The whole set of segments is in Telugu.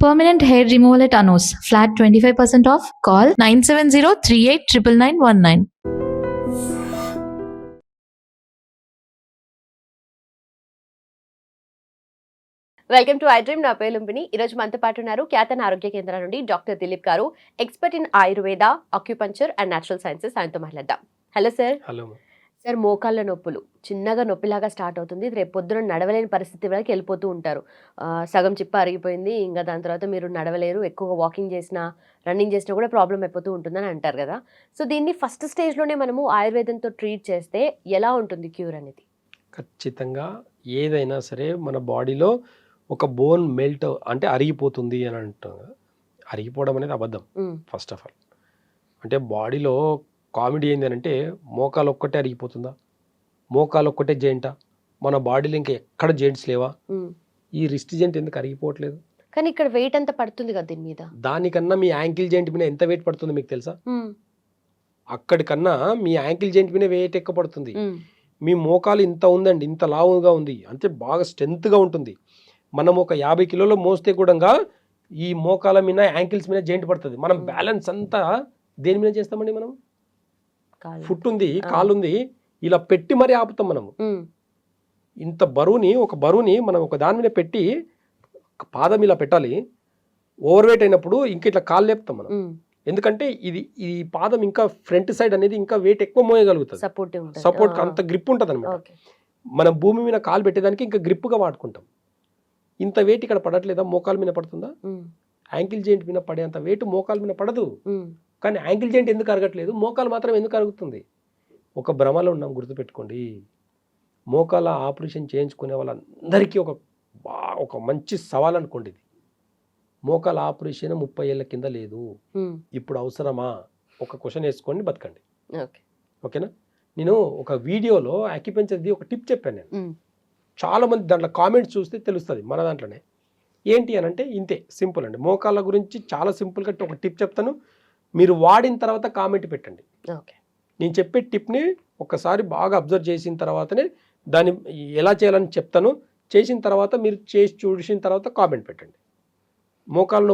Permanent hair removal at Anos. Flat 25% off. Call 970-389919. Welcome to I dream. నా పేరు లుంబిని. ఈరోజు మనతో పాటు ఉన్నారు ఖ్యాతన ఆరోగ్య కేంద్రం నుండి డాక్టర్ దిలీప్ గారు, expert in Ayurveda, acupuncture and natural sciences. ఆయనతో మాట్లాడదాం. Hello sir. హలో సార్, మోకాళ్ళ నొప్పులు చిన్నగా నొప్పిలాగా స్టార్ట్ అవుతుంది, రేపు పొద్దున నడవలేని పరిస్థితి వరకు వెళ్ళిపోతూ ఉంటారు. సగం చిప్ప అరిగిపోయింది, ఇంకా దాని తర్వాత మీరు నడవలేరు, ఎక్కువగా వాకింగ్ చేసినా రన్నింగ్ చేసినా కూడా ప్రాబ్లం అయిపోతూ ఉంటుందని అంటారు కదా. సో దీన్ని ఫస్ట్ స్టేజ్లోనే మనము ఆయుర్వేదంతో ట్రీట్ చేస్తే ఎలా ఉంటుంది క్యూర్ అనేది? ఖచ్చితంగా ఏదైనా సరే మన బాడీలో ఒక బోన్ మెల్ట్ అంటే అరిగిపోతుంది అని అంటాం. అరిగిపోవడం అనేది అబద్ధం. ఫస్ట్ ఆఫ్ ఆల్ అంటే బాడీలో కామెడీ ఏంది అంటే మోకాలు ఒక్కటే అరిగిపోతుందా, మోకాలు ఒక్కటే జాయింటా, మన బాడీలో ఇంకా ఎక్కడ జాయింట్స్ లేవా? ఈ రిస్ట్ జాయింట్ ఎందుకు అరిగిపోవట్లేదు? కానీ ఇక్కడ వెయిట్ అంతా పడుతుంది కదా దీని మీద. దానికన్నా మీ యాంకిల్ జాయింట్ మీద ఎంత వెయిట్ పడుతుంది మీకు తెలుసా? అక్కడికన్నా మీ యాంకిల్ జాయింట్ మీద వెయిట్ ఎక్కువ పడుతుంది. మీ మోకాలు ఇంత ఉందండి, ఇంత లావుగా ఉంది అంటే బాగా స్ట్రెంత్గా ఉంటుంది. మనం ఒక 50 కిలోలు మోస్తే కూడా ఈ మోకాల మీద యాంకిల్స్ మీద జాయింట్ పడుతుంది. మనం బ్యాలెన్స్ అంతా దేని మీద చేస్తామండి? మనం ఫుట్ ఉంది, కాలు ఉంది, ఇలా పెట్టి మరీ ఆపుతాం. మనము ఇంత బరువుని ఒక బరువుని మనం ఒక దాని మీద పెట్టి పాదం ఇలా పెట్టాలి. ఓవర్ వెయిట్ అయినప్పుడు ఇంకా ఇట్లా కాలు లేపుతాం మనం. ఎందుకంటే ఈ పాదం ఇంకా ఫ్రంట్ సైడ్ అనేది ఇంకా వెయిట్ ఎక్కువ మోయగలుగుతుంది, సపోర్ట్ అంత గ్రిప్ ఉంటుంది అనమాట. మనం భూమి మీద కాలు పెట్టేదానికి ఇంకా గ్రిప్గా వాడుకుంటాం. ఇంత వెయిట్ ఇక్కడ పడట్లేదా? మోకాల మీద పడుతుందా? యాంకిల్ జాయింట్ మీద పడేంత వెయిట్ మోకాల మీద పడదు. కానీ యాంకిల్ జాయింట్ ఎందుకు అరగట్లేదు, మోకాలు మాత్రం ఎందుకు అరుగుతుంది? ఒక భ్రమలో ఉన్నాం, గుర్తుపెట్టుకోండి. మోకాల ఆపరేషన్ చేయించుకునే వాళ్ళందరికీ ఒక మంచి సవాల్ అనుకోండి ఇది. మోకాల ఆపరేషన్ 30 ఏళ్ళ కింద లేదు, ఇప్పుడు అవసరమా? ఒక క్వశ్చన్ వేసుకోండి, బతకండి. ఓకేనా? నేను ఒక వీడియోలో అక్యుపంచర్ది ఒక టిప్ చెప్పాను నేను. చాలా మంది దాంట్లో కామెంట్స్ చూస్తే తెలుస్తుంది మన దాంట్లోనే. ఏంటి అని అంటే ఇంతే సింపుల్ అండి. మోకాళ్ళ గురించి చాలా సింపుల్గా ఒక టిప్ చెప్తాను, మీరు వాడిన తర్వాత కామెంట్ పెట్టండి. నేను చెప్పే టిప్ని ఒక్కసారి బాగా అబ్జర్వ్ చేసిన తర్వాతనే దాన్ని ఎలా చేయాలని చెప్తాను. చేసిన తర్వాత మీరు చేసి చూసిన తర్వాత కామెంట్ పెట్టండి. మోకాళ్ళ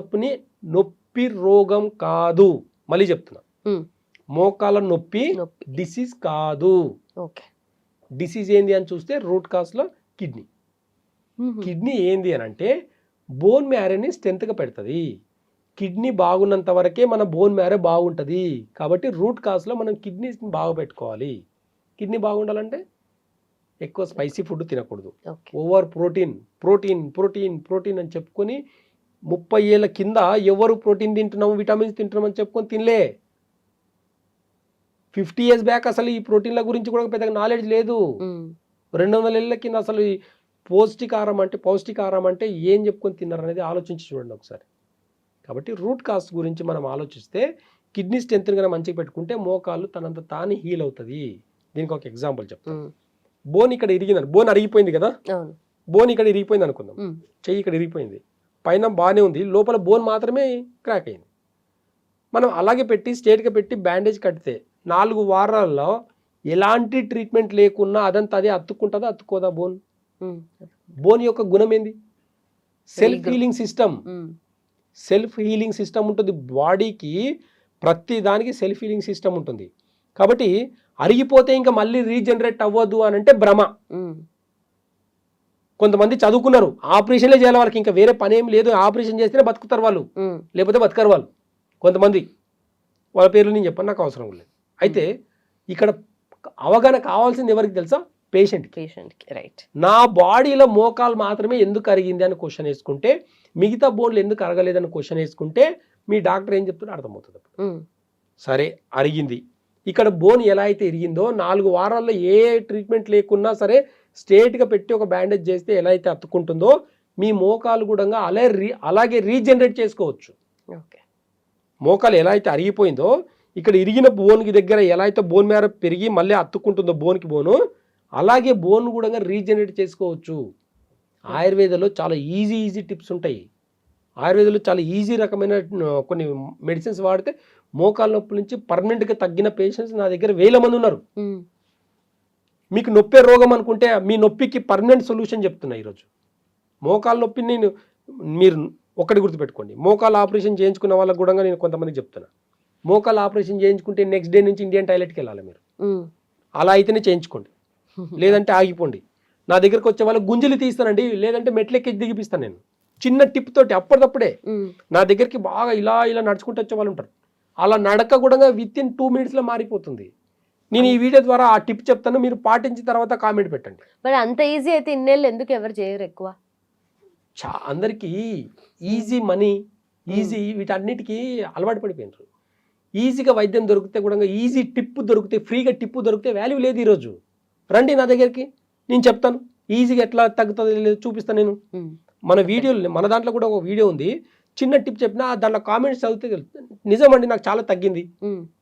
నొప్పి రోగం కాదు, మళ్ళీ చెప్తున్నా, మోకాళ్ళ నొప్పి డిసీజ్ కాదు. డిసీజ్ ఏంది అని చూస్తే రూట్ కాజ్లో కిడ్నీ ఏంది అని అంటే బోన్ మ్యారోని స్ట్రెంత్గా పెడుతుంది. కిడ్నీ బాగున్నంత వరకే మన బోన్ మ్యారో బాగుంటుంది. కాబట్టి రూట్ కాజ్లో మనం కిడ్నీస్ని బాగా పెట్టుకోవాలి. కిడ్నీ బాగుండాలంటే ఎక్కువ స్పైసీ ఫుడ్ తినకూడదు. ఓవర్ ప్రోటీన్ అని చెప్పుకొని 30 ఏళ్ళ కింద ఎవరు ప్రోటీన్ తింటున్నాము, విటమిన్స్ తింటున్నామని చెప్పుకొని తినలే. 50 years బ్యాక్ అసలు ఈ ప్రోటీన్ల గురించి కూడా పెద్దగా నాలెడ్జ్ లేదు. 200 ఏళ్ళ కింద అసలు ఈ పౌష్టికాహారం అంటే ఏం చెప్పుకొని తిన్నారు అనేది ఆలోచించి చూడండి ఒకసారి. కాబట్టి రూట్ కాజ్ గురించి మనం ఆలోచిస్తే కిడ్నీ స్ట్రెంత్ కన్నా మంచిగా పెట్టుకుంటే మోకాళ్ళు తనంత తానే హీల్ అవుతుంది. దీనికి ఒక ఎగ్జాంపుల్ చెప్తాను. బోన్ ఇక్కడ ఇరిగిందని, బోన్ అరిగిపోయింది కదా, బోన్ ఇక్కడ ఇరిగిపోయింది అనుకుందాం. చెయ్యి ఇక్కడ ఇరిగిపోయింది, పైన బాగానే ఉంది, లోపల బోన్ మాత్రమే క్రాక్ అయింది. మనం అలాగే పెట్టి స్ట్రేట్గా పెట్టి బ్యాండేజ్ కడితే 4 వారాల్లో ఎలాంటి ట్రీట్మెంట్ లేకున్నా అదంతా అదే అతుక్కుంటుందా, అతుక్కోదా? బోన్ యొక్క గుణం ఏంది? సెల్ఫ్ హీలింగ్ సిస్టమ్ ఉంటుంది బాడీకి. ప్రతి దానికి సెల్ఫ్ హీలింగ్ సిస్టమ్ ఉంటుంది. కాబట్టి అరిగిపోతే ఇంకా మళ్ళీ రీజనరేట్ అవ్వదు అని అంటే భ్రమ. కొంతమంది చదువుకున్నారు, ఆపరేషన్లే చేయాలి, వాళ్ళకి ఇంకా వేరే పని ఏం లేదు, ఆపరేషన్ చేస్తేనే బతుకుతారు వాళ్ళు, లేకపోతే బతకరు వాళ్ళు. కొంతమంది వాళ్ళ పేర్లు నేను చెప్పను, నాకు అవసరం లేదు. అయితే ఇక్కడ అవగాహన కావాల్సింది ఎవరికి తెలుసా? పేషెంట్కి. రైట్. నా బాడీలో మోకాలు మాత్రమే ఎందుకు అరిగింది అని క్వశ్చన్ వేసుకుంటే, మిగతా బోన్లు ఎందుకు అరగలేదని క్వశ్చన్ వేసుకుంటే మీ డాక్టర్ ఏం చెప్తాడో అర్థమవుతుంది. సరే, అరిగింది. ఇక్కడ బోన్ ఎలా అయితే ఇరిగిందో 4 వారాల్లో ఏ ట్రీట్మెంట్ లేకున్నా సరే స్ట్రేట్గా పెట్టి ఒక బ్యాండేజ్ చేస్తే ఎలా అయితే అతుక్కుంటుందో మీ మోకాలు కూడా అలాగే రీజనరేట్ చేసుకోవచ్చు. మోకాలు ఎలా అయితే అరిగిపోయిందో ఇక్కడ ఇరిగిన బోన్కి దగ్గర ఎలా అయితే బోన్ మ్యారో పెరిగి మళ్ళీ అతుక్కుంటుందో బోన్కి బోను, అలాగే బోన్ కూడా రీజనరేట్ చేసుకోవచ్చు. ఆయుర్వేదంలో చాలా ఈజీ టిప్స్ ఉంటాయి. ఆయుర్వేదంలో చాలా ఈజీ రకమైన కొన్ని మెడిసిన్స్ వాడితే మోకాళ్ళ నొప్పి నుంచి పర్మనెంట్గా తగ్గిన పేషెంట్స్ నా దగ్గర 1000 మంది ఉన్నారు. మీకు నొప్పే రోగం అనుకుంటే మీ నొప్పికి పర్మనెంట్ సొల్యూషన్ చెప్తున్నా ఈరోజు. మోకాళ్ళ నొప్పిని మీరు ఒకటి గుర్తుపెట్టుకోండి, మోకాలు ఆపరేషన్ చేయించుకున్న వాళ్ళకి కూడా నేను కొంతమందికి చెప్తున్నా, మోకాలు ఆపరేషన్ చేయించుకుంటే నెక్స్ట్ డే నుంచి ఇండియన్ టాయిలెట్కి వెళ్ళాలి మీరు. అలా అయితేనే చేయించుకోండి, లేదంటే ఆగిపోండి. నా దగ్గరకు వచ్చే వాళ్ళకి గుంజలు తీస్తానండి, లేదంటే మెట్లెక్కి దిగిపిస్తాను నేను చిన్న టిప్ తోటి. అప్పటికప్పుడే నా దగ్గరికి బాగా ఇలా ఇలా నడుచుకుంటూ వచ్చే వాళ్ళు ఉంటారు. అలా నడక కూడా విత్ ఇన్ 2 minutesలో మారిపోతుంది. నేను ఈ వీడియో ద్వారా ఆ టిప్ చెప్తాను, మీరు పాటించిన తర్వాత కామెంట్ పెట్టండి. మరి అంత ఈజీ అయితే ఇన్నేళ్ళు ఎందుకు ఎవరు చేయరు ఎక్కువ? అందరికీ ఈజీ మనీ, ఈజీ వీటన్నిటికీ అలవాటు పడిపోయినారు. ఈజీగా వైద్యం దొరికితే కూడా, ఈజీ టిప్ దొరికితే, ఫ్రీగా టిప్ దొరికితే వాల్యూ లేదు. ఈరోజు రండి నా దగ్గరికి, నేను చెప్తాను ఈజీగా ఎట్లా తగ్గుతుంది లేదు చూపిస్తాను నేను. మన వీడియోలు, మన దాంట్లో కూడా ఒక వీడియో ఉంది, చిన్న టిప్ చెప్పినా దాంట్లో కామెంట్స్ చదివితే నిజమండి నాకు చాలా తగ్గింది,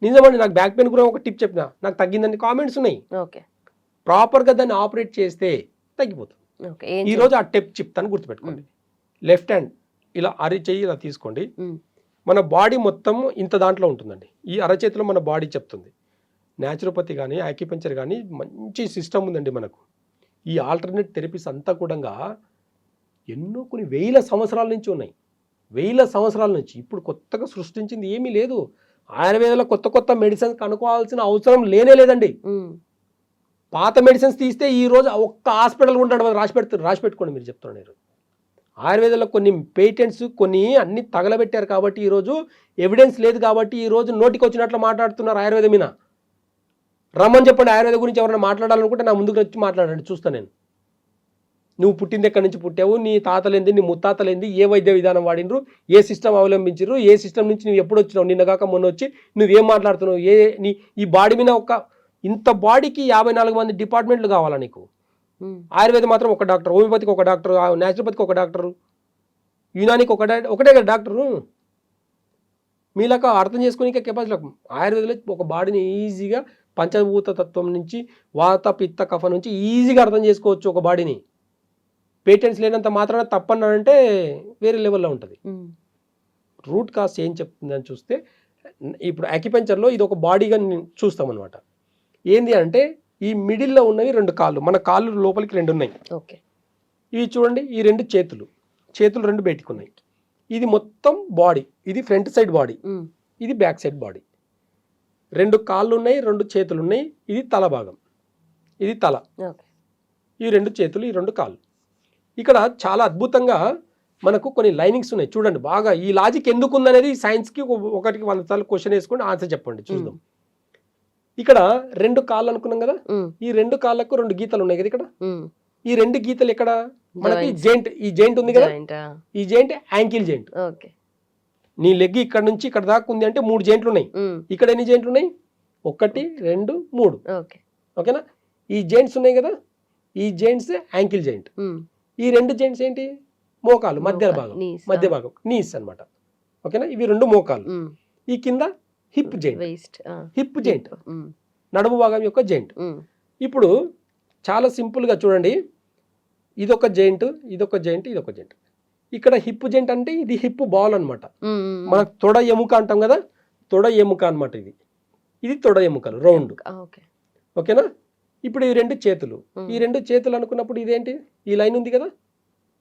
నిజమండి నాకు బ్యాక్ పెయిన్ కూడా ఒక టిప్ చెప్పినా నాకు తగ్గిందని కామెంట్స్ ఉన్నాయి. ప్రాపర్గా దాన్ని ఆపరేట్ చేస్తే తగ్గిపోతుంది. ఈ రోజు ఆ టిప్ చెప్తాను, గుర్తుపెట్టుకోండి. లెఫ్ట్ హ్యాండ్ ఇలా అరచేయి ఇలా తీసుకోండి. మన బాడీ మొత్తం ఇంత దాంట్లో ఉంటుందండి. ఈ అరచేతిలో మన బాడీ చెప్తుంది. న్యాచురోపతి కానీ యాక్యుపంక్చర్ కానీ మంచి సిస్టమ్ ఉందండి మనకు. ఈ ఆల్టర్నేట్ థెరపీస్ అంతా కూడా ఎన్నో కొన్ని వేల సంవత్సరాల నుంచి ఉన్నాయి. వేల సంవత్సరాల నుంచి. ఇప్పుడు కొత్తగా సృష్టించింది ఏమీ లేదు. ఆయుర్వేదంలో కొత్త కొత్త మెడిసిన్స్ కనుక్కోవాల్సిన అవసరం లేనే లేదండి. పాత మెడిసిన్స్ తీస్తే ఈ రోజు ఒక్క హాస్పిటల్ ఉంటాడు, రాసి పెట్టుకోండి. మీరు చెప్తున్నారు ఆయుర్వేదంలో కొన్ని పేటెంట్స్ కొన్ని అన్ని తగలబెట్టారు కాబట్టి ఈరోజు ఎవిడెన్స్ లేదు కాబట్టి ఈరోజు నోటికి వచ్చినట్లు మాట్లాడుతున్నారు ఆయుర్వేదం మీద. రమ్మని చెప్పండి, ఆయుర్వేదం గురించి ఎవరైనా మాట్లాడాలనుకుంటే నా ముందుకు వచ్చి మాట్లాడండి, చూస్తాను నేను. నువ్వు పుట్టింది ఎక్కడి నుంచి పుట్టావు, నీ తాతలేంది, నీ ముత్తాతలేంది, ఏ వైద్య విధానం వాడినరు, ఏ సిస్టమ్ అవలంబించరు, ఏ సిస్టమ్ నుంచి నువ్వు ఎప్పుడు వచ్చినావు, నిన్నగాక మొన్న వచ్చి నువ్వేం మాట్లాడుతున్నావు, ఈ బాడీ మీద ఇంత బాడీకి 54 మంది డిపార్ట్మెంట్లు కావాలా నీకు? ఆయుర్వేదం మాత్రం ఒక డాక్టర్, హోమియోపతికి ఒక డాక్టర్, న్యాచురోపతికి ఒక డాక్టరు, యునానికి ఒకటే కదా డాక్టరు. మీలాగా అర్థం చేసుకునే కెపాసిటీ. ఆయుర్వేదంలో ఒక బాడీని ఈజీగా పంచభూత తత్వం నుంచి, వాత పిత్త కఫ నుంచి ఈజీగా అర్థం చేసుకోవచ్చు ఒక బాడీని. పేటెంట్స్ లేనంత మాత్రాన తప్పన్నానంటే వేరే లెవెల్లో ఉంటుంది. రూట్ కాస్ ఏం చెప్తుందని చూస్తే, ఇప్పుడు యాక్యుపంక్చర్లో ఇది ఒక బాడీగా చూస్తామన్నమాట. ఏంది అంటే ఈ మిడిల్లో ఉన్నవి 2 కాళ్ళు, మన కాళ్ళు లోపలికి 2 ఉన్నాయి. ఇవి చూడండి, ఈ 2 చేతులు 2 బయటికి ఉన్నాయి. ఇది మొత్తం బాడీ, ఇది ఫ్రంట్ సైడ్ బాడీ, ఇది బ్యాక్ సైడ్ బాడీ. 2 కాళ్ళు ఉన్నాయి, 2 చేతులు ఉన్నాయి. ఇది తల భాగం, ఇది తల, ఈ 2 చేతులు, ఈ 2 కాళ్ళు. ఇక్కడ చాలా అద్భుతంగా మనకు కొన్ని లైనింగ్స్ ఉన్నాయి చూడండి. బాగా ఈ లాజిక్ ఎందుకు ఉందనేది సైన్స్కి ఒకటికి 100 సార్లు క్వశ్చన్ వేసుకొని ఆన్సర్ చెప్పండి, చూద్దాం. ఇక్కడ 2 కాళ్ళు అనుకున్నాం కదా, ఈ 2 కాళ్ళకు 2 గీతలు ఉన్నాయి కదా. ఇక్కడ ఈ 2 గీతలు ఎక్కడ మనకి జెయింట్, ఈ జెయింట్ ఉంది కదా, ఈ జెయింట్ యాంకిల్ జెయింట్. నీ లెగ్ ఇక్కడ నుంచి ఇక్కడ దాకా ఉంది అంటే 3 జెయింట్లు ఉన్నాయి. ఇక్కడ ఎన్ని జెయింట్లు ఉన్నాయి? 1 2 3. ఓకేనా? ఈ జెయింట్స్ ఉన్నాయి కదా, ఈ జెయింట్స్ యాంకిల్ జెయింట్. ఈ 2 జెయింట్స్ ఏంటి? మోకాలు, మధ్య భాగం నీస్ అన్నమాట. ఓకేనా? ఇవి 2 మోకాలు. ఈ కింద హిప్ జెయింట్, నడుము భాగం యొక్క జెయింట్. ఇప్పుడు చాలా సింపుల్గా చూడండి, ఇదొక జెయింట్, ఇదొక జెయింట్, ఇదొక జెయింట్. ఇక్కడ హిప్ జెయింట్ అంటే ఇది హిప్ బాల్ అనమాట. మన తొడ ఎముక అంటాం కదా, తొడ ఎముక అనమాట. ఇది తొడ ఎముకలు రౌండ్. ఓకేనా? ఇప్పుడు ఈ 2 చేతులు, ఈ 2 చేతులు అనుకున్నప్పుడు ఇదేంటి? ఈ లైన్ ఉంది కదా,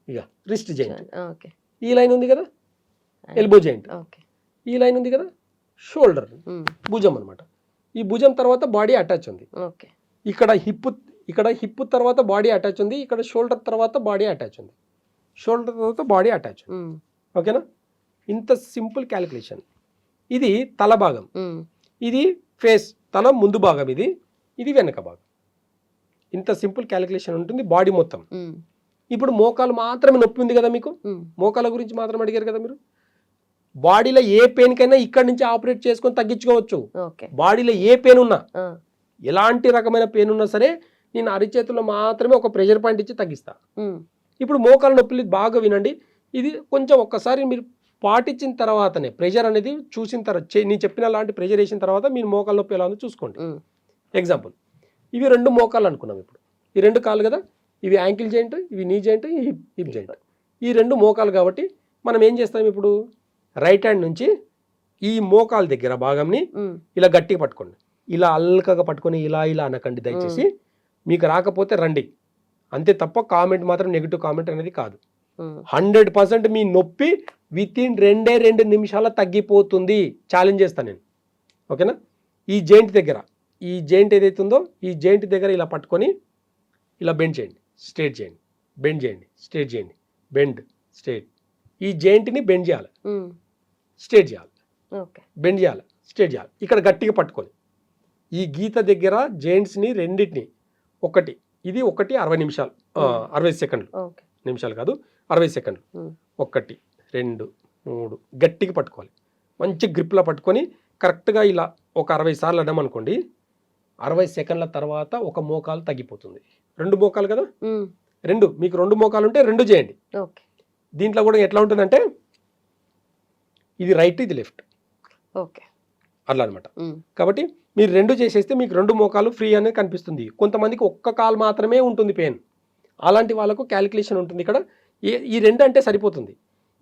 ఇక రిస్ట్ జెయింట్. ఈ లైన్ ఉంది కదా, ఎల్బో జెయింట్. ఈ లైన్ ఉంది కదా, షోల్డర్, భుజం అనమాట. ఈ భుజం తర్వాత బాడీ అటాచ్ ఉంది. ఇక్కడ హిప్ తర్వాత బాడీ అటాచ్ ఉంది, ఇక్కడ షోల్డర్ తర్వాత బాడీ అటాచ్ ఉంది, షోల్డర్ తర్వాత బాడీ అటాచ్. ఓకేనా? ఇంత సింపుల్ క్యాలిక్యులేషన్. ఇది తల భాగం, ఇది ఫేస్, తల ముందు భాగం, ఇది వెనక భాగం. ఇంత సింపుల్ క్యాలిక్యులేషన్ ఉంటుంది బాడీ మొత్తం. ఇప్పుడు మోకాలు మాత్రమే నొప్పి ఉంది కదా మీకు, మోకాల గురించి మాత్రం అడిగారు కదా మీరు. బాడీలో ఏ పెయిన్ కైనా ఇక్కడ నుంచి ఆపరేట్ చేసుకొని తగ్గించుకోవచ్చు. బాడీలో ఏ పెయిన్ ఉన్నా, ఎలాంటి రకమైన పెయిన్ ఉన్నా సరే నేను అరిచేతుల్లో మాత్రమే ఒక ప్రెషర్ పాయింట్ ఇచ్చి తగ్గిస్తా. ఇప్పుడు మోకాల నొప్పులు బాగా వినండి. ఇది కొంచెం ఒక్కసారి మీరు పాటించిన తర్వాతనే ప్రెషర్ అనేది చూసిన తర్వాత, నేను చెప్పిన లాంటి ప్రెషర్ వేసిన తర్వాత మీరు మోకాల నొప్పి ఎలా ఉందో చూసుకోండి. ఎగ్జాంపుల్, ఇవి 2 మోకాళ్ళు అనుకున్నాం. ఇప్పుడు ఈ 2 కాళ్ళు కదా, ఇవి యాంకిల్ జెయింట్, ఇవి నీ జెయింట్, ఈ హిప్ జెయింట్. ఈ 2 మోకాలు కాబట్టి మనం ఏం చేస్తాం, ఇప్పుడు రైట్ హ్యాండ్ నుంచి ఈ మోకాలు దగ్గర భాగంని ఇలా గట్టిగా పట్టుకోండి. ఇలా అల్కగా పట్టుకొని ఇలా అనకండి దయచేసి. మీకు రాకపోతే రండి అంతే తప్ప కామెంట్ మాత్రం నెగిటివ్ కామెంట్ అనేది కాదు. 100% మీ నొప్పి వితిన్ 2 నిమిషాల తగ్గిపోతుంది. ఛాలెంజ్ చేస్తాను నేను, ఓకేనా? ఈ జాయింట్ దగ్గర, ఈ జాయింట్ ఏదైతే ఉందో ఈ జాయింట్ దగ్గర ఇలా పట్టుకొని ఇలా బెండ్ చేయండి, స్ట్రేట్ చేయండి, బెండ్ చేయండి, స్ట్రేట్ చేయండి, బెండ్, స్ట్రేట్. ఈ జాయింట్ని బెండ్ చేయాలి, స్ట్రేట్ చేయాలి, బెండ్ చేయాలి, స్ట్రేట్ చేయాలి. ఇక్కడ గట్టిగా పట్టుకొని ఈ గీత దగ్గర జాయింట్స్ని రెండింటిని ఒకటి 60 నిమిషాలు 60 సెకండ్లు, నిమిషాలు కాదు 60 సెకండ్లు, 1 2 3 గట్టిగా పట్టుకోవాలి. మంచి గ్రిప్లా పట్టుకొని కరెక్ట్గా ఇలా ఒక 60 సార్లు అన్నామనుకోండి, 60 సెకండ్ల తర్వాత ఒక మోకాలు తగ్గిపోతుంది. 2 మోకాలు కదా, మీకు 2 మోకాలు ఉంటే 2 చేయండి. దీంట్లో కూడా ఎట్లా ఉంటుందంటే ఇది రైట్, ఇది లెఫ్ట్, అట్లా అనమాట. కాబట్టి మీరు 2 చేసేస్తే మీకు 2 మోకాలు ఫ్రీ అనేది కనిపిస్తుంది. కొంతమందికి ఒక్క కాలు మాత్రమే ఉంటుంది పెయిన్, అలాంటి వాళ్ళకు క్యాలిక్యులేషన్ ఉంటుంది. ఇక్కడ ఈ 2 అంటే సరిపోతుంది.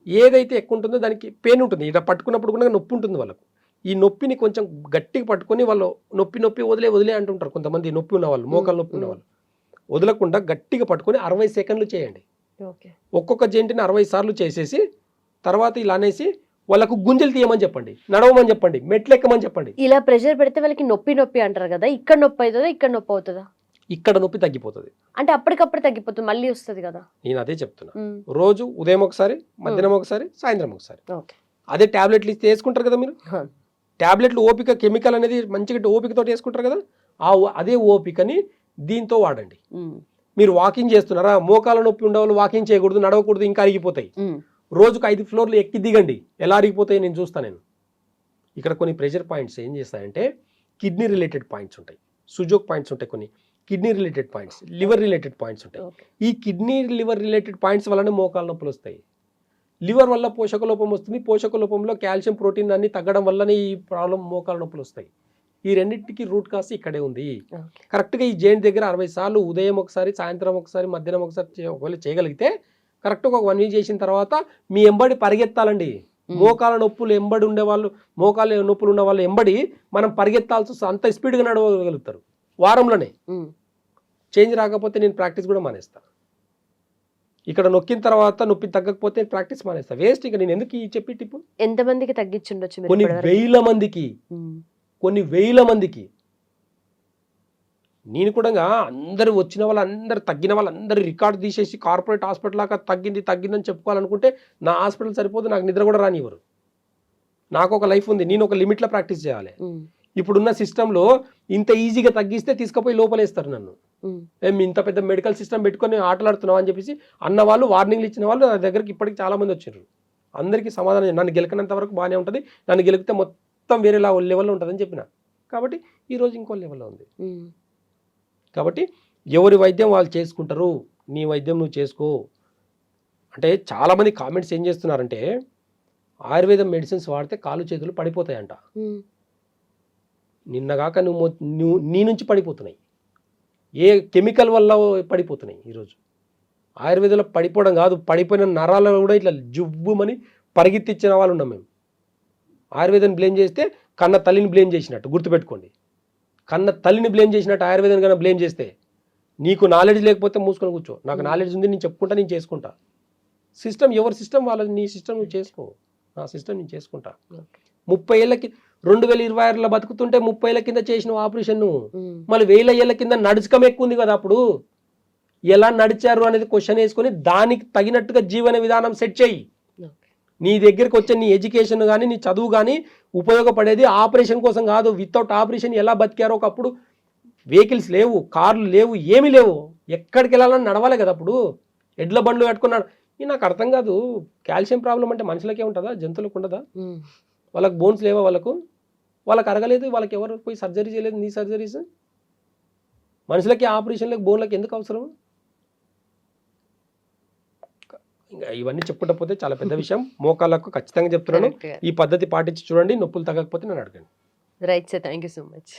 ఏదైతే ఎక్కువ ఉంటుందో దానికి పెయిన్ ఉంటుంది, ఇలా పట్టుకున్నప్పుడు కూడా నొప్పి ఉంటుంది వాళ్ళకు. ఈ నొప్పిని కొంచెం గట్టిగా పట్టుకొని వాళ్ళు నొప్పి వదిలే అంటుంటారు కొంతమంది. నొప్పి ఉన్నవాళ్ళు, మోకాలు నొప్పి ఉన్నవాళ్ళు వదలకుండా గట్టిగా పట్టుకొని 60 సెకండ్లు చేయండి. ఒక్కొక్క జెంట్ని 60 సార్లు చేసేసి తర్వాత ఇలా అనేసి వాళ్ళకు గుంజలు తీయమని చెప్పండి, నడవమని చెప్పండి, మెట్లు ఎక్కమని చెప్పండి. ఇలా ప్రెషర్ పెడితే వాళ్ళకి నొప్పి అంటారు కదా, ఇక్కడ నొప్పి అవుతుందా, ఇక్కడ నొప్పి అవుతుందా? ఇక్కడ నొప్పి తగ్గిపోతుంది. అంటే అప్పటికప్పుడు తగ్గిపోతుంది, మళ్ళీ వస్తుంది కదా? నేను అదే చెప్తున్నా. రోజు ఉదయం ఒకసారి, మధ్యాహ్నం ఒకసారి, సాయంత్రం ఒకసారి. అదే టాబ్లెట్లు ఇస్తే వేసుకుంటారు కదా మీరు. టాబ్లెట్లు ఓపిక, కెమికల్ అనేది మంచిగా ఓపికతో వేసుకుంటారు కదా, అదే ఓపికని దీంతో వాడండి. మీరు వాకింగ్ చేస్తున్నారా, మోకాల నొప్పి ఉండేవాళ్ళు వాకింగ్ చేయకూడదు, నడవకూడదు, ఇంకా అరిగిపోతాయి. రోజుకు 5 ఫ్లోర్లు ఎక్కి దిగండి, ఎలా అరిగిపోతాయి నేను చూస్తాను. ఇక్కడ కొన్ని ప్రెషర్ పాయింట్స్ ఏం చేస్తాయంటే కిడ్నీ రిలేటెడ్ పాయింట్స్ ఉంటాయి, సుజోక్ పాయింట్స్ ఉంటాయి, కొన్ని kidney related points, liver related points ఉంటాయి. ఈ కిడ్నీ లివర్ రిలేటెడ్ పాయింట్స్ వల్లనే మోకాల నొప్పులు వస్తాయి. లివర్ వల్ల పోషక లోపం వస్తుంది, పోషక లోపంలో కాల్షియం, ప్రోటీన్ అన్ని తగ్గడం వల్లనే ఈ ప్రాబ్లం మోకాల నొప్పులు వస్తాయి. ఈ రెండింటికి రూట్ కాస్ ఇక్కడే ఉంది. కరెక్ట్గా ఈ జాయింట్ దగ్గర 60 సార్లు ఉదయం ఒకసారి, సాయంత్రం ఒకసారి, మధ్యాహ్నం ఒకసారి ఒకవేళ చేయగలిగితే కరెక్ట్గా ఒక 1 వీక్ చేసిన తర్వాత మీ ఎంబడి పరిగెత్తాలండి. మోకాల నొప్పులు ఎంబడి ఉండేవాళ్ళు, మోకాల నొప్పులు ఉన్న వాళ్ళు ఎంబడి మనం పరిగెత్తాల్సి వస్తుంది, అంత స్పీడ్గా నడవగలుగుతారు వారంలోనే. చేంజ్ రాకపోతే నేను ప్రాక్టీస్ కూడా మానేస్తాను. ఇక్కడ నొక్కిన తర్వాత నొప్పి తగ్గకపోతే ప్రాక్టీస్ మానేస్తా, వేస్ట్. ఇక నేను ఎందుకు చెప్పి టిప్పు? ఎంతమందికి తగ్గించుండొచ్చు? కొన్ని వేల మందికి. నేను కూడా అందరు వచ్చిన వాళ్ళందరూ, తగ్గిన వాళ్ళందరూ రికార్డు తీసేసి కార్పొరేట్ హాస్పిటల్ లాగా తగ్గిందని చెప్పుకోవాలనుకుంటే నా హాస్పిటల్ సరిపోదు, నాకు నిద్ర కూడా రానివ్వరు. నాకు ఒక లైఫ్ ఉంది, నేను ఒక లిమిట్లో ప్రాక్టీస్ చేయాలి. ఇప్పుడున్న సిస్టంలో ఇంత ఈజీగా తగ్గిస్తే తీసుకుపోయి లోపలేస్తారు నన్ను. ఇంత పెద్ద మెడికల్ సిస్టమ్ పెట్టుకొని ఆటలాడుతున్నావు అని చెప్పేసి అన్న వాళ్ళు, వార్నింగ్లు ఇచ్చిన వాళ్ళు నా దగ్గరికి ఇప్పటికి చాలా మంది వచ్చారు. అందరికీ సమాధానం, నన్ను గెలకనంత వరకు బాగానే ఉంటుంది, నన్ను గెలికితే మొత్తం వేరే లెవెల్లో ఉంటుందని చెప్పిన. కాబట్టి ఈరోజు ఇంకో లెవెల్లో ఉంది. కాబట్టి ఎవరి వైద్యం వాళ్ళు చేసుకుంటారు, నీ వైద్యం నువ్వు చేసుకో. అంటే చాలామంది కామెంట్స్ ఏం చేస్తున్నారంటే ఆయుర్వేదం మెడిసిన్స్ వాడితే కాళ్ళు చేతులు పడిపోతాయంట. నిన్నగాక నీ నుంచి పడిపోతున్నాయి, ఏ కెమికల్ వల్ల పడిపోతున్నాయి. ఈరోజు ఆయుర్వేదంలో పడిపోవడం కాదు, పడిపోయిన నరాలు కూడా ఇట్లా జుబ్బుమని పరిగెత్తిచ్చిన వాళ్ళు ఉన్నాం మేము. ఆయుర్వేదం బ్లేమ్ చేస్తే కన్న తల్లిని బ్లేమ్ చేసినట్టు గుర్తుపెట్టుకోండి. కన్న తల్లిని బ్లేమ్ చేసినట్టు ఆయుర్వేదం కన్నా బ్లేమ్ చేస్తే నీకు నాలెడ్జ్ లేకపోతే మూసుకొని కూర్చో. నాకు నాలెడ్జ్ ఉంది, నేను చెప్పుకుంటా, నేను చేసుకుంటా. సిస్టమ్ ఎవరి సిస్టమ్ వాళ్ళది, నీ సిస్టమ్ నువ్వు చేసుకో, నా సిస్టమ్ నేను చేసుకుంటా. 30 ఏళ్ళకి 2026లో బతుకుతుంటే 30 ఏళ్ళ కింద చేసిన ఆపరేషన్ మళ్ళీ 1000 ఏళ్ళ కింద నడుచుకం ఎక్కువ ఉంది కదా. అప్పుడు ఎలా నడిచారు అనేది క్వశ్చన్ వేసుకొని దానికి తగినట్టుగా జీవన విధానం సెట్ చేయి. నీ దగ్గరికి వచ్చే నీ ఎడ్యుకేషన్ కానీ, నీ చదువు కానీ ఉపయోగపడేది ఆపరేషన్ కోసం కాదు. వితౌట్ ఆపరేషన్ ఎలా బతికారో, ఒకప్పుడు వెహికల్స్ లేవు, కార్లు లేవు, ఏమీ లేవు, ఎక్కడికి వెళ్ళాలని నడవాలి కదా. అప్పుడు ఎడ్ల బండ్లు కట్టుకున్నాడు. నాకు అర్థం కాదు, కాల్షియం ప్రాబ్లం అంటే మనుషులకే ఉంటుందా, జంతువులకు ఉండదా? వాళ్ళకి బోన్స్ లేవా? వాళ్ళకి అరగలేదు, వాళ్ళకి ఎవరు పోయి సర్జరీ చేయలేదు, నీ సర్జరీస్. మనుషులకి ఆపరేషన్లకు, బోన్లకు ఎందుకు అవసరం? ఇంకా ఇవన్నీ చెప్పుకుంటపోతే చాలా పెద్ద విషయం. మోకాళ్ళకు ఖచ్చితంగా చెప్తున్నాను, ఈ పద్ధతి పాటించి చూడండి, నొప్పులు తగ్గకపోతే నన్ను అడగండి. Right sir, thank you so much.